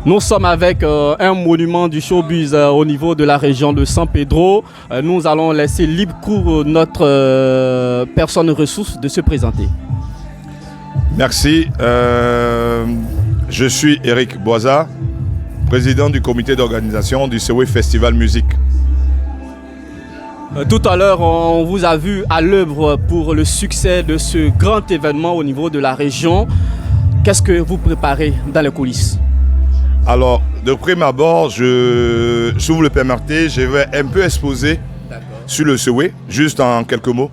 Nous sommes avec un monument du showbiz au niveau de la région de San Pedro. Nous allons laisser libre cours notre personne ressource de se présenter. Merci. Je suis Eric Boisa, président du comité d'organisation du Sewé Festival Musique. Tout à l'heure, on vous a vu à l'œuvre pour le succès de ce grand événement au niveau de la région. Qu'est-ce que vous préparez dans les coulisses? Alors, de prime abord, si vous le permettez, je vais un peu exposer sur le Sewé, juste en quelques mots.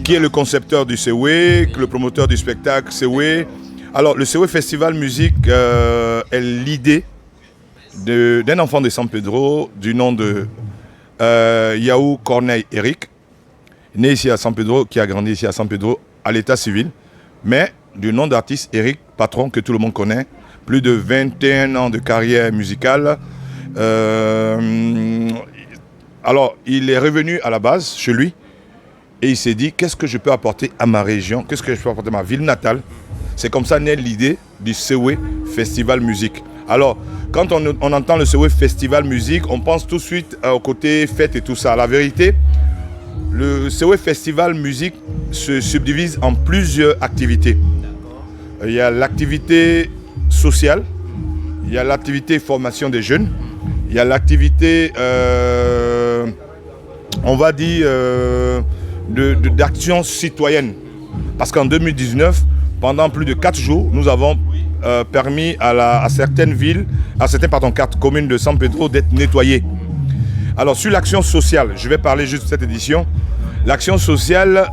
Qui est le concepteur du Sewé, le promoteur du spectacle Sewé. Alors, le Sewé Festival Musique est l'idée d'un enfant de San Pedro du nom de Yahou Corneille Eric, né ici à San Pedro, qui a grandi ici à San Pedro à l'état civil, mais du nom d'artiste Eric Patron, que tout le monde connaît. Plus de 21 ans de carrière musicale. Alors, il est revenu à la base, chez lui, et il s'est dit, qu'est-ce que je peux apporter à ma région? Qu'est-ce que je peux apporter à ma ville natale? C'est comme ça naît l'idée du Sewé Festival Musique. Alors, quand on entend le Sewé Festival Musique, on pense tout de suite au côté fête et tout ça. La vérité, le Sewé Festival Musique se subdivise en plusieurs activités. Il y a l'activité sociale, il y a l'activité formation des jeunes, il y a l'activité, on va dire, d'action citoyenne. Parce qu'en 2019, pendant plus de 4 jours, nous avons permis à certaines villes, à certaines 4 communes de San Pedro d'être nettoyées. Alors sur l'action sociale, je vais parler juste de cette édition. L'action sociale,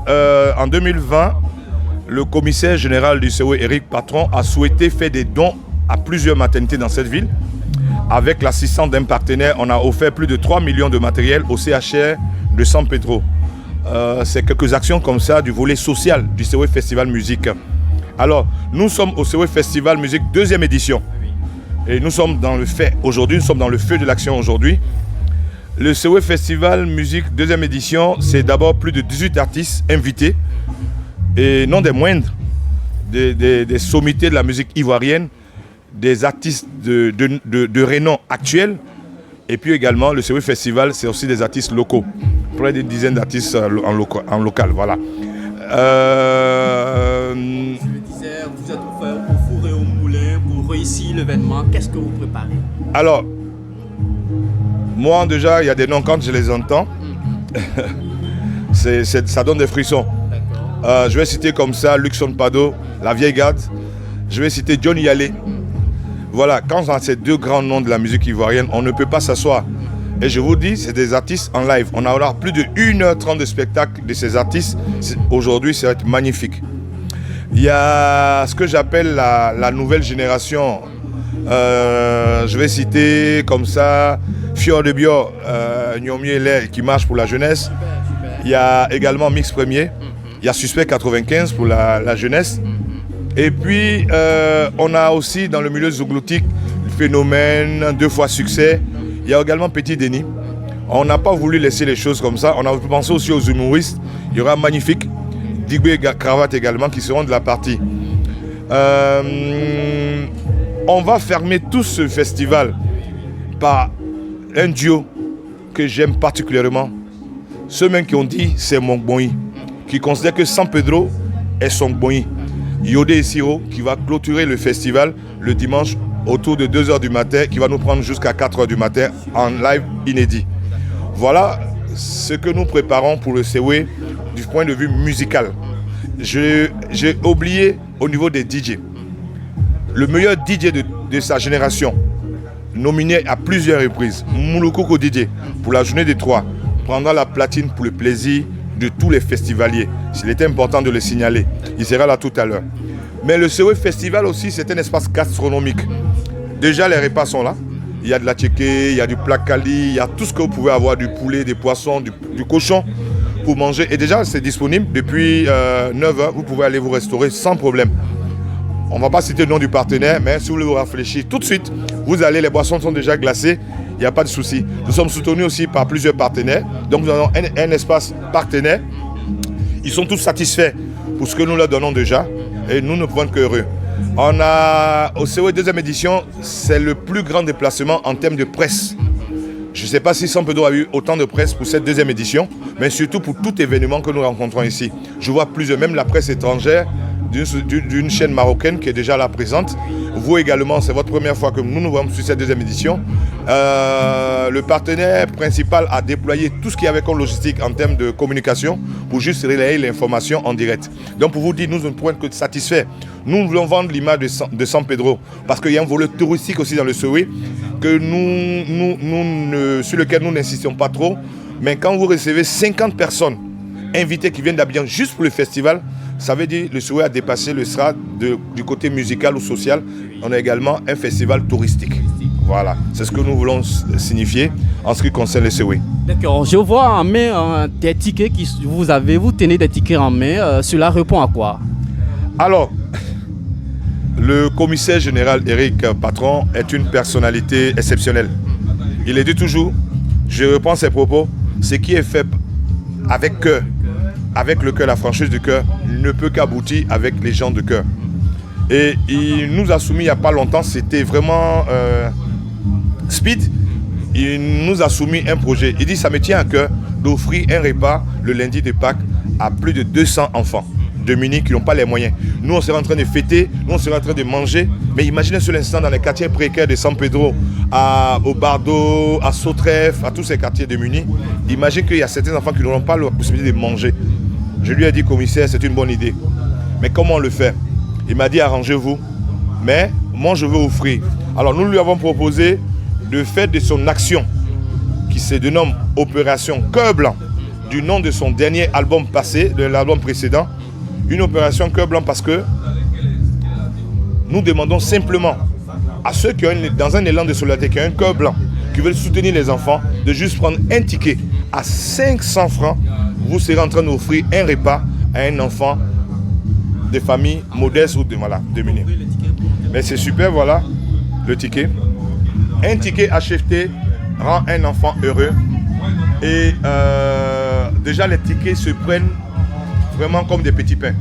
en 2020, le commissaire général du Sewé, Eric Patron, a souhaité faire des dons à plusieurs maternités dans cette ville. Avec l'assistance d'un partenaire, on a offert plus de 3 millions de matériel au CHR de San Pedro. C'est quelques actions comme ça du volet social du Sewé Festival Musique. Alors, nous sommes au Sewé Festival Musique 2e édition. Et nous sommes dans le fait aujourd'hui, nous sommes dans le feu de l'action aujourd'hui. Le Sewé Festival Musique 2e édition, c'est d'abord plus de 18 artistes invités. Et non des moindres, des sommités de la musique ivoirienne, des artistes de renom actuels. Et puis également, le Sewé Festival, c'est aussi des artistes locaux. Près d'une dizaine d'artistes en local, voilà. Je le disais, vous êtes au four et au moulin pour réussir l'événement. Qu'est-ce que vous préparez? Alors, moi déjà, il y a des noms quand je les entends, ça donne des frissons. Je vais citer comme ça Luxon Pado, La Vieille Garde. Je vais citer Johnny Yalé. Voilà, quand on a ces 2 grands noms de la musique ivoirienne, on ne peut pas s'asseoir. Et je vous dis, c'est des artistes en live. On aura plus de 1h30 de spectacle de ces artistes. Aujourd'hui, ça va être magnifique. Il y a ce que j'appelle la nouvelle génération. Je vais citer comme ça Fior de Bio, Nyomi qui marche pour la jeunesse. Il y a également Mix Premier. Il y a Suspect 95 pour la jeunesse. Et puis, on a aussi dans le milieu zougloutique le Phénomène, 2 fois Succès. Il y a également Petit Denis. On n'a pas voulu laisser les choses comme ça. On a pensé aussi aux humoristes. Il y aura Magnifique, Digbe et Cravate également qui seront de la partie. On va fermer tout ce festival par un duo que j'aime particulièrement. Ceux mêmes qui ont dit c'est mon Bonyi, qui considèrent que San Pedro est son Bonyi. Yodé et Siro qui va clôturer le festival le dimanche autour de 2h du matin, qui va nous prendre jusqu'à 4h du matin en live inédit. Voilà ce que nous préparons pour le Sewé du point de vue musical. J'ai oublié au niveau des DJ. Le meilleur DJ de sa génération, nominé à plusieurs reprises, Mouloukoukou DJ, pour la journée des 3, prendra la platine pour le plaisir de tous les festivaliers. Il était important de le signaler. Il sera là tout à l'heure. Mais le Sewé Festival aussi, c'est un espace gastronomique. Déjà, les repas sont là. Il y a de la tchéké, il y a du placali, il y a tout ce que vous pouvez avoir, du poulet, des poissons, du cochon pour manger. Et déjà, c'est disponible depuis 9h. Vous pouvez aller vous restaurer sans problème. On ne va pas citer le nom du partenaire, mais si vous voulez vous réfléchir tout de suite, vous allez, les boissons sont déjà glacées, il n'y a pas de souci. Nous sommes soutenus aussi par plusieurs partenaires. Donc nous avons un espace partenaire. Ils sont tous satisfaits pour ce que nous leur donnons déjà. Et nous ne pouvons que heureux. On a, au COE deuxième édition, c'est le plus grand déplacement en termes de presse. Je ne sais pas si San Pedro a eu autant de presse pour cette deuxième édition, mais surtout pour tout événement que nous rencontrons ici. Je vois plusieurs, même la presse étrangère d'une chaîne marocaine qui est déjà là présente. Vous également, c'est votre première fois que nous nous voyons sur cette deuxième édition. Le partenaire principal a déployé tout ce qu'il y avait comme logistique en termes de communication pour juste relayer l'information en direct. Donc pour vous dire, nous ne pouvons être que satisfaits. Nous voulons vendre l'image de San Pedro parce qu'il y a un volet touristique aussi dans le SOE que sur lequel nous n'insistons pas trop. Mais quand vous recevez 50 personnes invitées qui viennent d'Abidjan juste pour le festival, ça veut dire que le SOE a dépassé le stade du côté musical ou social. On a également un festival touristique. Voilà, c'est ce que nous voulons signifier en ce qui concerne le SOE. D'accord, je vois en main des tickets que vous tenez des tickets en main. Cela répond à quoi? Alors, le commissaire général Éric Patron est une personnalité exceptionnelle. Il est dit toujours, je reprends ses propos, ce qui est fait avec cœur, avec le cœur, la franchise du cœur, ne peut qu'aboutir avec les gens de cœur. Et il nous a soumis il n'y a pas longtemps, c'était vraiment speed, il nous a soumis un projet. Il dit, ça me tient à cœur d'offrir un repas le lundi de Pâques à plus de 200 enfants de Muni qui n'ont pas les moyens. Nous, on sera en train de fêter, nous, on sera en train de manger. Mais imaginez sur l'instant dans les quartiers précaires de San Pedro, au Bardo, à Sautref, à tous ces quartiers de Muni. Imagine qu'il y a certains enfants qui n'auront pas la possibilité de manger. Je lui ai dit, commissaire, c'est une bonne idée. Mais comment on le fait? Il m'a dit, arrangez-vous. Mais moi, je veux offrir. Alors, nous lui avons proposé de faire de son action, qui se dénomme Opération Cœur Blanc, du nom de son dernier album passé, de l'album précédent, une opération Cœur Blanc parce que nous demandons simplement à ceux qui ont, dans un élan de solidarité, qui ont un cœur blanc, qui veulent soutenir les enfants, de juste prendre un ticket à 500 francs. Vous serez en train d'offrir un repas à un enfant de famille modeste ou de démunie. Mais c'est super, voilà le ticket. Un ticket acheté rend un enfant heureux. Et déjà les tickets se prennent vraiment comme des petits pains.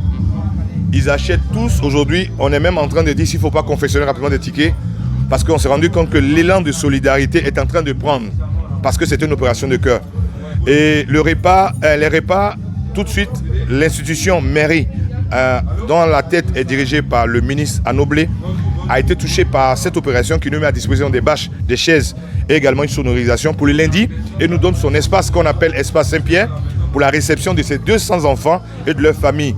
Ils achètent tous aujourd'hui. On est même en train de dire s'il ne faut pas confectionner rapidement des tickets parce qu'on s'est rendu compte que l'élan de solidarité est en train de prendre parce que c'est une opération de cœur. Et les repas, tout de suite, l'institution mairie dont la tête est dirigée par le ministre Anoblé a été touchée par cette opération qui nous met à disposition des bâches, des chaises et également une sonorisation pour le lundi et nous donne son espace qu'on appelle Espace Saint-Pierre pour la réception de ces 200 enfants et de leurs familles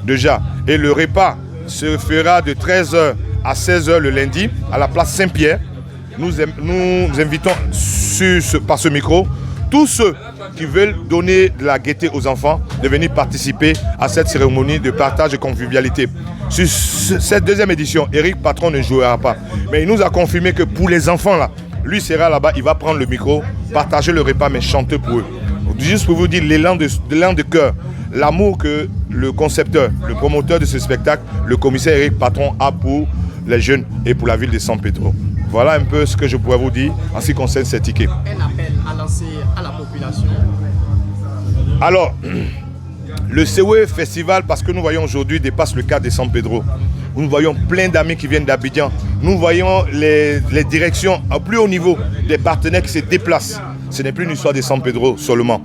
déjà. Et le repas se fera de 13h à 16h le lundi à la place Saint-Pierre. Nous invitons par ce micro tous ceux qui veulent donner de la gaieté aux enfants de venir participer à cette cérémonie de partage et convivialité. Sur cette deuxième édition, Éric Patron ne jouera pas. Mais il nous a confirmé que pour les enfants, là, lui sera là-bas, il va prendre le micro, partager le repas, mais chanter pour eux. Juste pour vous dire l'élan de cœur, l'amour que le concepteur, le promoteur de ce spectacle, le commissaire Éric Patron a pour les jeunes et pour la ville de San Pedro. Voilà un peu ce que je pourrais vous dire en ce qui concerne ces tickets. Un appel à lancer à la population. Alors, le COE Festival, parce que nous voyons aujourd'hui, dépasse le cadre de San Pedro. Nous voyons plein d'amis qui viennent d'Abidjan. Nous voyons les directions au plus haut niveau des partenaires qui se déplacent. Ce n'est plus une histoire de San Pedro seulement.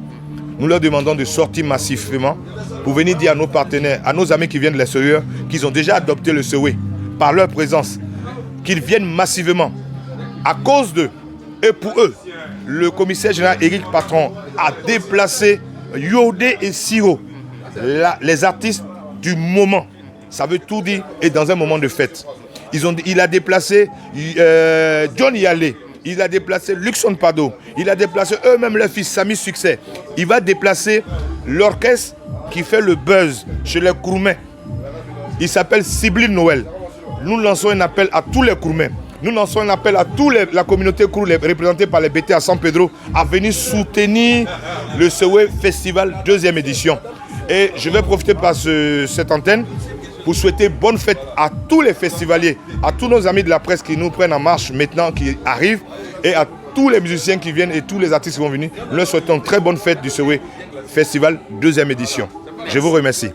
Nous leur demandons de sortir massivement pour venir dire à nos partenaires, à nos amis qui viennent de l'extérieur, qu'ils ont déjà adopté le SOE par leur présence, qu'ils viennent massivement. À cause d'eux et pour eux, le commissaire général Éric Patron a déplacé Yodé et Siro, les artistes du moment. Ça veut tout dire, et dans un moment de fête. Il a déplacé John Yalé, il a déplacé Luxon Pado, il a déplacé eux-mêmes leur fils Samy Succès. Il va déplacer l'orchestre qui fait le buzz chez les Kouroumais. Il s'appelle Sibylle Noël. Nous lançons un appel à tous les Kouroumais. Nous lançons un appel à toute la communauté Kourou, représentée par les BT à San Pedro, à venir soutenir le SOE Festival 2e édition. Et je vais profiter par cette antenne pour souhaiter bonne fête à tous les festivaliers, à tous nos amis de la presse qui nous prennent en marche maintenant, qui arrivent, et à tous les musiciens qui viennent et tous les artistes qui vont venir. Nous leur souhaitons une très bonne fête du SOE Festival 2e édition. Je vous remercie.